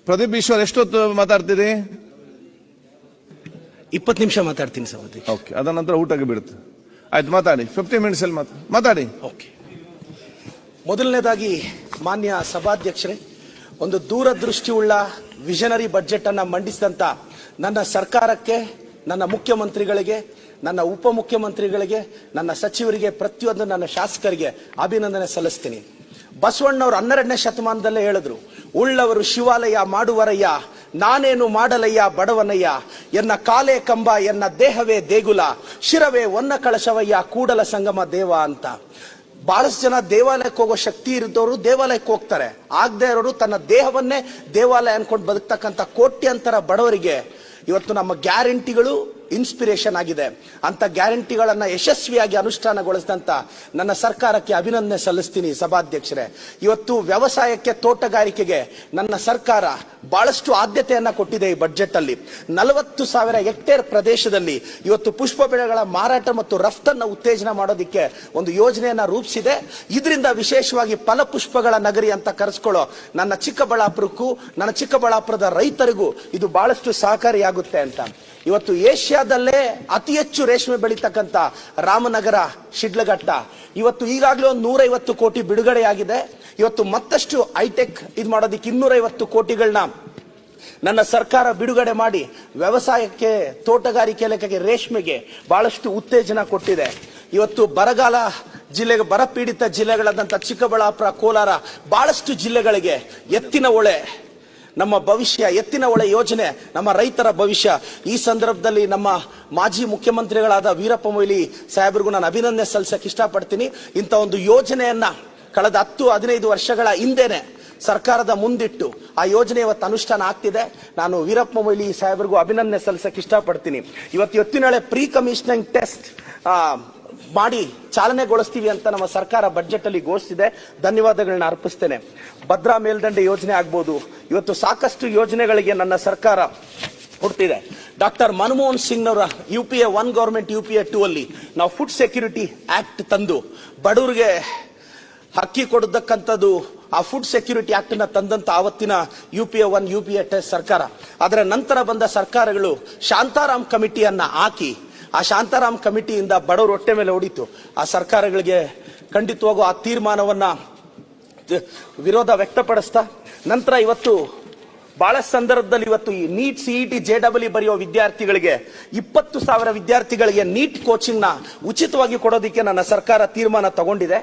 ಪ್ರದೀಪ್ ಈಶ್ವರ್ ಎಷ್ಟೊತ್ತು ಮಾತಾಡ್ತೀರಿ? 20 ನಿಮಿಷ ಮಾತಾಡ್ತೀನಿ ಸಭಾಧ್ಯಕ್ಷ. ಓಕೆ, ಅದ ನಂತರ ಊಟಕ್ಕೆ ಬಿಡುತ್ತೆ. ಆಯ್ತು, ಮಾತಾಡಿ. 50 ಮಿನಿಟ್ಸ್ ಅಲ್ಲಿ ಮಾತಾಡಿ. ಓಕೆ. ಮೊದಲನೇದಾಗಿ ಮಾನ್ಯ ಸಭಾಧ್ಯಕ್ಷರೇ, ಒಂದು ದೂರದೃಷ್ಟಿಯುಳ್ಳ ವಿಷನರಿ ಬಜೆಟ್ ಅನ್ನ ಮಂಡಿಸಿದಂತ ನನ್ನ ಸರ್ಕಾರಕ್ಕೆ, ನನ್ನ ಮುಖ್ಯಮಂತ್ರಿಗಳಿಗೆ, ನನ್ನ ಉಪಮುಖ್ಯಮಂತ್ರಿಗಳಿಗೆ, ನನ್ನ ಸಚಿವರಿಗೆ, ಪ್ರತಿಯೊಂದು ನನ್ನ ಶಾಸಕರಿಗೆ ಅಭಿನಂದನೆ ಸಲ್ಲಿಸ್ತೀನಿ. ಬಸವಣ್ಣವರು 12ನೇ ಶತಮಾನದಲ್ಲೇ ಹೇಳಿದ್ರು, ಉಳ್ಳವರು ಶಿವಾಲಯ ಮಾಡುವರಯ್ಯ, ನಾನೇನು ಮಾಡಲಯ್ಯ ಬಡವನಯ್ಯ, ಎನ್ನ ಕಾಲೇ ಕಂಬ, ಎನ್ನ ದೇಹವೇ ದೇಗುಲ, ಶಿರವೇ ಒನ್ನ ಕಳಶವಯ್ಯ, ಕೂಡಲ ಸಂಗಮ ದೇವ ಅಂತ. ಬಹಳಷ್ಟು ಜನ ದೇವಾಲಯಕ್ಕೆ ಹೋಗೋ ಶಕ್ತಿ ಇರಿದವರು ದೇವಾಲಯಕ್ಕೆ ಹೋಗ್ತಾರೆ, ಆಗದೆ ಇರೋರು ತನ್ನ ದೇಹವನ್ನೇ ದೇವಾಲಯ ಅನ್ಕೊಂಡು ಬದುಕ್ತಕ್ಕಂಥ ಕೋಟ್ಯಾಂತರ ಬಡವರಿಗೆ ಇವತ್ತು ನಮ್ಮ ಗ್ಯಾರಂಟಿಗಳು ಇನ್ಸ್ಪಿರೇಷನ್ ಆಗಿದೆ. ಅಂತ ಗ್ಯಾರಂಟಿಗಳನ್ನ ಯಶಸ್ವಿಯಾಗಿ ಅನುಷ್ಠಾನಗೊಳಿಸಿದಂತ ನನ್ನ ಸರ್ಕಾರಕ್ಕೆ ಅಭಿನಂದನೆ ಸಲ್ಲಿಸ್ತೀನಿ ಸಭಾಧ್ಯಕ್ಷರೇ. ಇವತ್ತು ವ್ಯವಸಾಯಕ್ಕೆ, ತೋಟಗಾರಿಕೆಗೆ ನನ್ನ ಸರ್ಕಾರ ಬಹಳಷ್ಟು ಆದ್ಯತೆಯನ್ನ ಕೊಟ್ಟಿದೆ. ಈ ಬಜೆಟ್ ಅಲ್ಲಿ 40,000 ಹೆಕ್ಟೇರ್ ಪ್ರದೇಶದಲ್ಲಿ ಇವತ್ತು ಪುಷ್ಪ ಬೆಳೆಗಳ ಮಾರಾಟ ಮತ್ತು ರಫ್ತನ್ನ ಉತ್ತೇಜನ ಮಾಡೋದಕ್ಕೆ ಒಂದು ಯೋಜನೆಯನ್ನ ರೂಪಿಸಿದೆ. ಇದರಿಂದ ವಿಶೇಷವಾಗಿ ಫಲಪುಷ್ಪಗಳ ನಗರಿ ಅಂತ ಕರೆಸ್ಕೊಳ್ಳೋ ನನ್ನ ಚಿಕ್ಕಬಳ್ಳಾಪುರಕ್ಕೂ, ನನ್ನ ಚಿಕ್ಕಬಳ್ಳಾಪುರದ ರೈತರಿಗೂ ಇದು ಬಹಳಷ್ಟು ಸಹಕಾರಿಯಾಗುತ್ತೆ ಅಂತ. ಇವತ್ತು ಏಷ್ಯಾದಲ್ಲೇ ಅತಿ ಹೆಚ್ಚು ರೇಷ್ಮೆ ಬೆಳೀತಕ್ಕಂಥ ರಾಮನಗರ, ಶಿಡ್ಲಘಟ್ಟ ಇವತ್ತು ಈಗಾಗಲೇ ಒಂದು 150 ಕೋಟಿ ಬಿಡುಗಡೆಯಾಗಿದೆ. ಇವತ್ತು ಮತ್ತಷ್ಟು ಹೈಟೆಕ್ ಇದು ಮಾಡೋದಕ್ಕೆ 250 ಕೋಟಿಗಳನ್ನ ನನ್ನ ಸರ್ಕಾರ ಬಿಡುಗಡೆ ಮಾಡಿ ವ್ಯವಸಾಯಕ್ಕೆ, ತೋಟಗಾರಿಕೆ ಇಲಾಖೆಗೆ, ರೇಷ್ಮೆಗೆ ಬಹಳಷ್ಟು ಉತ್ತೇಜನ ಕೊಟ್ಟಿದೆ. ಇವತ್ತು ಬರಗಾಲ ಜಿಲ್ಲೆಗೆ, ಬರಪೀಡಿತ ಜಿಲ್ಲೆಗಳಾದಂಥ ಚಿಕ್ಕಬಳ್ಳಾಪುರ, ಕೋಲಾರ ಬಹಳಷ್ಟು ಜಿಲ್ಲೆಗಳಿಗೆ ಎತ್ತಿನ ಹೊಳೆ ನಮ್ಮ ಭವಿಷ್ಯ, ಎತ್ತಿನ ಹೊಳೆ ಯೋಜನೆ ನಮ್ಮ ರೈತರ ಭವಿಷ್ಯ. ಈ ಸಂದರ್ಭದಲ್ಲಿ ನಮ್ಮ ಮಾಜಿ ಮುಖ್ಯಮಂತ್ರಿಗಳಾದ ವೀರಪ್ಪ ಮೊಯ್ಲಿ ಸಾಹೇಬ್ರಿಗೂ ನಾನು ಅಭಿನಂದನೆ ಸಲ್ಲಿಸಕ್ಕೆ ಇಷ್ಟಪಡ್ತೀನಿ. ಇಂಥ ಒಂದು ಯೋಜನೆಯನ್ನ ಕಳೆದ 10-15 ವರ್ಷಗಳ ಹಿಂದೆನೆ ಸರ್ಕಾರದ ಮುಂದಿಟ್ಟು ಆ ಯೋಜನೆ ಇವತ್ತು ಅನುಷ್ಠಾನ ಆಗ್ತಿದೆ. ನಾನು ವೀರಪ್ಪ ಮೊಯ್ಲಿ ಸಾಹೇಬ್ರಿಗೂ ಅಭಿನಂದನೆ ಸಲ್ಲಿಸಕ್ಕೆ ಇಷ್ಟಪಡ್ತೀನಿ. ಇವತ್ತು ಎತ್ತಿನ ಹೊಳೆ ಪ್ರೀ ಕಮಿಷನಿಂಗ್ ಟೆಸ್ಟ್ ಮಾಡಿ ಚಾಲನೆಗೊಳಿಸ್ತೀವಿ ಅಂತ ನಮ್ಮ ಸರ್ಕಾರ ಬಜೆಟ್ ಅಲ್ಲಿ ಘೋಷಿಸಿದೆ. ಧನ್ಯವಾದಗಳನ್ನ ಅರ್ಪಿಸ್ತೇನೆ. ಭದ್ರಾ ಮೇಲ್ದಂಡೆ ಯೋಜನೆ ಆಗ್ಬೋದು, ಇವತ್ತು ಸಾಕಷ್ಟು ಯೋಜನೆಗಳಿಗೆ ನನ್ನ ಸರ್ಕಾರ ಕೊಡ್ತಿದೆ. ಡಾಕ್ಟರ್ ಮನಮೋಹನ್ ಸಿಂಗ್ ಅವರ UPA 1 ಗವರ್ಮೆಂಟ್ UPA 2 ಅಲ್ಲಿ ನಾವು ಫುಡ್ ಸೆಕ್ಯೂರಿಟಿ ಆಕ್ಟ್ ತಂದು ಬಡವರಿಗೆ ಅಕ್ಕಿ ಕೊಡತಕ್ಕಂಥದ್ದು, ಆ ಫುಡ್ ಸೆಕ್ಯೂರಿಟಿ ಆಕ್ಟ್ ನ ತಂದಂತ ಆವತ್ತಿನ UPA 1 UPA 2 ಸರ್ಕಾರ. ಅದರ ನಂತರ ಬಂದ ಸರ್ಕಾರಗಳು ಶಾಂತಾರಾಮ್ ಕಮಿಟಿಯನ್ನ ಹಾಕಿ, ಆ ಶಾಂತಾರಾಮ್ ಕಮಿಟಿಯಿಂದ ಬಡವರು ಹೊಟ್ಟೆ ಮೇಲೆ ಹೊಡಿತು. ಆ ಸರ್ಕಾರಗಳಿಗೆ ಖಂಡಿತವಾಗೂ ಆ ತೀರ್ಮಾನವನ್ನ ವಿರೋಧ ವ್ಯಕ್ತಪಡಿಸ್ತಾ ನಂತರ ಇವತ್ತು ಬಹಳ ಸಂದರ್ಭದಲ್ಲಿ ಇವತ್ತು ಈ ನೀಟ್, CET, JEE ಬರೆಯೋ ವಿದ್ಯಾರ್ಥಿಗಳಿಗೆ 20,000 ವಿದ್ಯಾರ್ಥಿಗಳಿಗೆ ನೀಟ್ ಕೋಚಿಂಗ್ ನ ಉಚಿತವಾಗಿ ಕೊಡೋದಕ್ಕೆ ನನ್ನ ಸರ್ಕಾರ ತೀರ್ಮಾನ ತಗೊಂಡಿದೆ.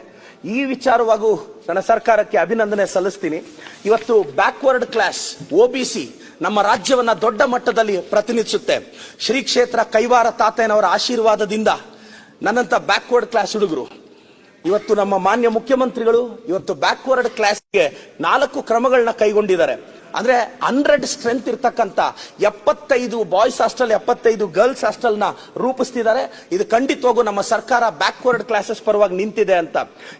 ಈ ವಿಚಾರವಾಗೂ ನನ್ನ ಸರ್ಕಾರಕ್ಕೆ ಅಭಿನಂದನೆ ಸಲ್ಲಿಸ್ತೀನಿ. ಇವತ್ತು ಬ್ಯಾಕ್ವರ್ಡ್ ಕ್ಲಾಸ್ OBC ನಮ್ಮ ರಾಜ್ಯವನ್ನ ದೊಡ್ಡ ಮಟ್ಟದಲ್ಲಿ ಪ್ರತಿನಿಧಿಸುತ್ತೆ. ಶ್ರೀ ಕ್ಷೇತ್ರ ಕೈವಾರ ತಾತಯ್ಯನವರ ಆಶೀರ್ವಾದದಿಂದ ನನ್ನಂತ ಬ್ಯಾಕ್ವರ್ಡ್ ಕ್ಲಾಸ್ ಹುಡುಗರು ಇವತ್ತು ನಮ್ಮ ಮಾನ್ಯ ಮುಖ್ಯಮಂತ್ರಿಗಳು ಇವತ್ತು ಬ್ಯಾಕ್ವರ್ಡ್ ಕ್ಲಾಸ್ಗೆ 4 ಕ್ರಮಗಳನ್ನ ಕೈಗೊಂಡಿದ್ದಾರೆ. ಅಂದ್ರೆ 100 ಸ್ಟ್ರೆಂತ್ ಇರ್ತಕ್ಕಂಥ 75 ಬಾಯ್ಸ್ ಹಾಸ್ಟೆಲ್, 75 ಗರ್ಲ್ಸ್ ಹಾಸ್ಟೆಲ್ ನ ರೂಪಿಸ್ತಿದ್ದಾರೆ. ಇದು ಖಂಡಿತವಾಗೂ ನಮ್ಮ ಸರ್ಕಾರ ಬ್ಯಾಕ್ವರ್ಡ್ ಕ್ಲಾಸಸ್ ಪರವಾಗಿ ನಿಂತಿದೆ ಅಂತ.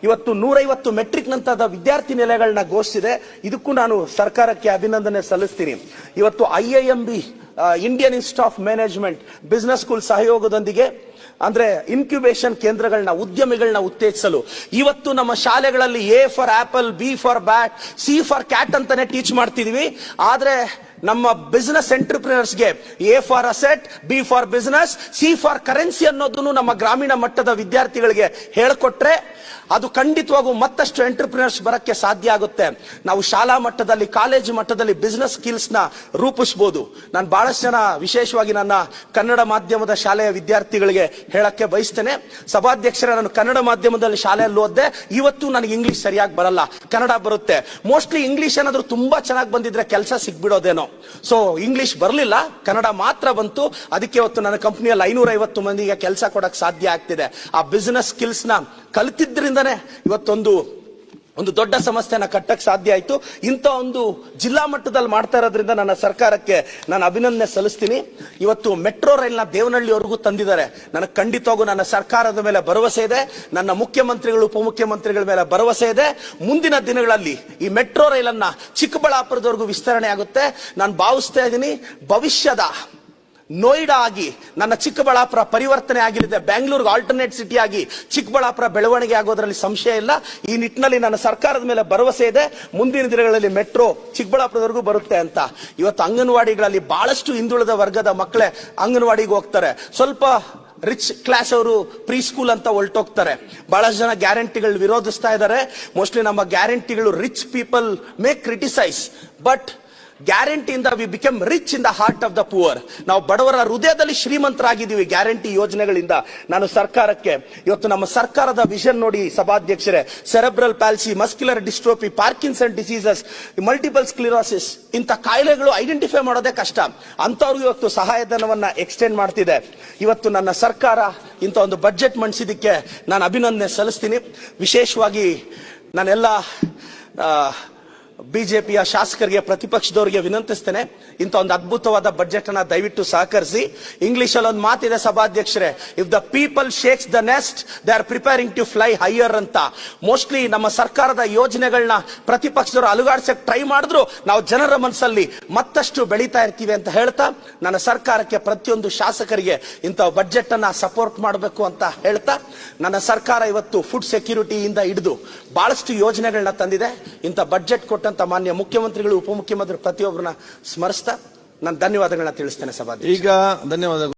ಇವತ್ತು 150 ಮೆಟ್ರಿಕ್ ನಂತರದ ವಿದ್ಯಾರ್ಥಿ ನಿಲಯಗಳನ್ನ ಘೋಷಿಸಿದೆ. ಇದಕ್ಕೂ ನಾನು ಸರ್ಕಾರಕ್ಕೆ ಅಭಿನಂದನೆ ಸಲ್ಲಿಸ್ತೀನಿ. ಇವತ್ತು IIMB, Indian institute of management business school ಸಹಯೋಗದೊಂದಿಗೆ ಅಂದ್ರೆ ಇನ್ಕ್ಯುಬೇಷನ್ ಕೇಂದ್ರಗಳನ್ನ, ಉದ್ಯಮಿಗಳನ್ನ ಉತ್ತೇಜಿಸಲು ಇವತ್ತು ನಮ್ಮ ಶಾಲೆಗಳಲ್ಲಿ A for apple, B for bat, C for cat ಅಂತಾನೆ ಟೀಚ್ ಮಾಡ್ತಿದೀವಿ. ಆದ್ರೆ ನಮ್ಮ ಬಿಸಿನೆಸ್ ಎಂಟರ್ಪ್ರಿನರ್ಸ್ಗೆ A for asset, B for business, C for currency ಅನ್ನೋದನ್ನು ನಮ್ಮ ಗ್ರಾಮೀಣ ಮಟ್ಟದ ವಿದ್ಯಾರ್ಥಿಗಳಿಗೆ ಹೇಳಿಕೊಟ್ರೆ ಅದು ಖಂಡಿತವಾಗೂ ಮತ್ತಷ್ಟು ಎಂಟರ್ಪ್ರಿನರ್ಸ್ ಬರಕ್ಕೆ ಸಾಧ್ಯ ಆಗುತ್ತೆ. ನಾವು ಶಾಲಾ ಮಟ್ಟದಲ್ಲಿ, ಕಾಲೇಜು ಮಟ್ಟದಲ್ಲಿ ಬಿಸಿನೆಸ್ ಸ್ಕಿಲ್ಸ್ ನ ರೂಪಿಸಬಹುದು. ನಾನು ಬಹಳಷ್ಟು ಜನ, ವಿಶೇಷವಾಗಿ ನನ್ನ ಕನ್ನಡ ಮಾಧ್ಯಮದ ಶಾಲೆಯ ವಿದ್ಯಾರ್ಥಿಗಳಿಗೆ ಹೇಳಕ್ಕೆ ಬಯಸ್ತೇನೆ. ಸಭಾಧ್ಯಕ್ಷರ, ನಾನು ಕನ್ನಡ ಮಾಧ್ಯಮದಲ್ಲಿ ಶಾಲೆಯಲ್ಲಿ ಓದ್ದೆ. ಇವತ್ತು ನನಗೆ ಇಂಗ್ಲಿಷ್ ಸರಿಯಾಗಿ ಬರಲ್ಲ, ಕನ್ನಡ ಬರುತ್ತೆ. ಮೋಸ್ಟ್ಲಿ ಇಂಗ್ಲಿಷ್ ಏನಾದ್ರೂ ತುಂಬಾ ಚೆನ್ನಾಗಿ ಬಂದಿದ್ರೆ ಕೆಲಸ ಸಿಗ್ಬಿಡೋದೇನೋ. ಸೊ ಇಂಗ್ಲಿಷ್ ಬರಲಿಲ್ಲ, ಕನ್ನಡ ಮಾತ್ರ ಬಂತು. ಅದಕ್ಕೆ ಇವತ್ತು ನನ್ನ ಕಂಪನಿಯಲ್ಲಿ 550 ಮಂದಿಗೆ ಕೆಲಸ ಕೊಡಕ್ ಸಾಧ್ಯ ಆಗ್ತಿದೆ. ಆ ಬಿಸಿನೆಸ್ ಸ್ಕಿಲ್ಸ್ ನ ಕಲಿತಿದ್ರಿಂದನೇ ಇವತ್ತೊಂದು ದೊಡ್ಡ ಸಮಸ್ಯೆನ ಕಟ್ಟಕ್ಕೆ ಸಾಧ್ಯ ಆಯ್ತು. ಇಂಥ ಒಂದು ಜಿಲ್ಲಾ ಮಟ್ಟದಲ್ಲಿ ಮಾಡ್ತಾ ಇರೋದ್ರಿಂದ ನನ್ನ ಸರ್ಕಾರಕ್ಕೆ ನಾನು ಅಭಿನಂದನೆ ಸಲ್ಲಿಸ್ತೀನಿ. ಇವತ್ತು ಮೆಟ್ರೋ ರೈಲ್ ನ ದೇವನಹಳ್ಳಿವರೆಗೂ ತಂದಿದ್ದಾರೆ. ನನಗೆ ಖಂಡಿತವಾಗೂ ನನ್ನ ಸರ್ಕಾರದ ಮೇಲೆ ಭರವಸೆ ಇದೆ, ನನ್ನ ಮುಖ್ಯಮಂತ್ರಿಗಳು, ಉಪಮುಖ್ಯಮಂತ್ರಿಗಳ ಮೇಲೆ ಭರವಸೆ ಇದೆ. ಮುಂದಿನ ದಿನಗಳಲ್ಲಿ ಈ ಮೆಟ್ರೋ ರೈಲ್ ಅನ್ನ ಚಿಕ್ಕಬಳ್ಳಾಪುರದವರೆಗೂ ವಿಸ್ತರಣೆ ಆಗುತ್ತೆ. ನಾನು ಭಾವಿಸ್ತಾ ಇದ್ದೀನಿ, ಭವಿಷ್ಯದ ನೋಯ್ಡಾ ಆಗಿ ನನ್ನ ಚಿಕ್ಕಬಳ್ಳಾಪುರ ಪರಿವರ್ತನೆ ಆಗಲಿದೆ, ಬೆಂಗಳೂರಿಗೆ ಆಲ್ಟರ್ನೇಟ್ ಸಿಟಿ ಆಗಿ ಚಿಕ್ಕಬಳ್ಳಾಪುರ ಬೆಳವಣಿಗೆ ಆಗೋದ್ರಲ್ಲಿ ಸಂಶಯ ಇಲ್ಲ. ಈ ನಿಟ್ಟಿನಲ್ಲಿ ನನ್ನ ಸರ್ಕಾರದ ಮೇಲೆ ಭರವಸೆ ಇದೆ. ಮುಂದಿನ ದಿನಗಳಲ್ಲಿ ಮೆಟ್ರೋ ಚಿಕ್ಕಬಳ್ಳಾಪುರದವರೆಗೂ ಬರುತ್ತೆ ಅಂತ. ಇವತ್ತು ಅಂಗನವಾಡಿಗಳಲ್ಲಿ ಬಹಳಷ್ಟು ಹಿಂದುಳಿದ ವರ್ಗದ ಮಕ್ಕಳೇ ಅಂಗನವಾಡಿಗೆ ಹೋಗ್ತಾರೆ. ಸ್ವಲ್ಪ ರಿಚ್ ಕ್ಲಾಸ್ ಅವರು ಪ್ರೀ ಸ್ಕೂಲ್ ಅಂತ ಹೊರಟೋಗ್ತಾರೆ. ಬಹಳಷ್ಟು ಜನ ಗ್ಯಾರಂಟಿಗಳು ವಿರೋಧಿಸ್ತಾ ಇದ್ದಾರೆ. ಮೋಸ್ಟ್ಲಿ ನಮ್ಮ ಗ್ಯಾರಂಟಿಗಳು rich people may criticise, but ಗ್ಯಾರಂಟಿಯಿಂದ we become rich in the heart of the poor. ನಾವು ಬಡವರ ಹೃದಯದಲ್ಲಿ ಶ್ರೀಮಂತರಾಗಿದ್ದೀವಿ ಗ್ಯಾರಂಟಿ ಯೋಜನೆಗಳಿಂದ. ನಾನು ಸರ್ಕಾರಕ್ಕೆ ಇವತ್ತು ನಮ್ಮ ಸರ್ಕಾರದ ವಿಷನ್ ನೋಡಿ ಸಭಾಧ್ಯಕ್ಷರೇ, cerebral palsy, muscular dystrophy, Parkinson diseases, multiple ಸ್ಕ್ಲಿರೋಸಿಸ್ ಇಂಥ ಕಾಯಿಲೆಗಳು ಐಡೆಂಟಿಫೈ ಮಾಡೋದೇ ಕಷ್ಟ. ಅಂತವ್ರಿಗೆ ಇವತ್ತು ಸಹಾಯಧನವನ್ನ ಎಕ್ಸ್ಟೆಂಡ್ ಮಾಡ್ತಿದೆ. ಇವತ್ತು ನನ್ನ ಸರ್ಕಾರ ಇಂಥ ಒಂದು ಬಜೆಟ್ ಮಂಡಿಸಿದ್ದಕ್ಕೆ ನಾನು ಅಭಿನಂದನೆ ಸಲ್ಲಿಸ್ತೀನಿ. ವಿಶೇಷವಾಗಿ ನಾನೆಲ್ಲ ಬಿಜೆಪಿಯ ಶಾಸಕರಿಗೆ, ಪ್ರತಿಪಕ್ಷದವರಿಗೆ ವಿನಂತಿಸ್ತೇನೆ, ಇಂಥ ಒಂದು ಅದ್ಭುತವಾದ ಬಜೆಟ್ ಅನ್ನ ದಯವಿಟ್ಟು ಸಹಕರಿಸಿ. ಇಂಗ್ಲಿಷ್ ಅಲ್ಲಿ ಒಂದು ಮಾತಿದೆ ಸಭಾಧ್ಯಕ್ಷರೇ, if the people shakes the nest they are preparing to fly higher ಅಂತ. ಮೋಸ್ಟ್ಲಿ ನಮ್ಮ ಸರ್ಕಾರದ ಯೋಜನೆಗಳನ್ನ ಪ್ರತಿಪಕ್ಷದವರು ಅಲುಗಾಡ್ಸಕ್ ಟ್ರೈ ಮಾಡಿದ್ರು ನಾವು ಜನರ ಮನಸ್ಸಲ್ಲಿ ಮತ್ತಷ್ಟು ಬೆಳೀತಾ ಇರ್ತೀವಿ ಅಂತ ಹೇಳ್ತಾ, ನನ್ನ ಸರ್ಕಾರಕ್ಕೆ ಪ್ರತಿಯೊಂದು ಶಾಸಕರಿಗೆ ಇಂಥ ಬಜೆಟ್ ಅನ್ನ ಸಪೋರ್ಟ್ ಮಾಡಬೇಕು ಅಂತ ಹೇಳ್ತಾ, ನನ್ನ ಸರ್ಕಾರ ಇವತ್ತು ಫುಡ್ ಸೆಕ್ಯೂರಿಟಿಯಿಂದ ಹಿಡಿದು ಬಹಳಷ್ಟು ಯೋಜನೆಗಳನ್ನ ತಂದಿದೆ. ಇಂಥ ಬಜೆಟ್ ಕೊಟ್ಟಂತ ಮಾನ್ಯ ಮುಖ್ಯಮಂತ್ರಿಗಳು, ಉಪಮುಖ್ಯಮಂತ್ರಿ ಪ್ರತಿಯೊಬ್ಬರನ್ನ ಸ್ಮರಿಸ್ತಾ ನಾನು ಧನ್ಯವಾದಗಳನ್ನ ತಿಳಿಸ್ತೇನೆ ಸಭಾಧ್ಯಕ್ಷ. ಈಗ ಧನ್ಯವಾದಗಳು.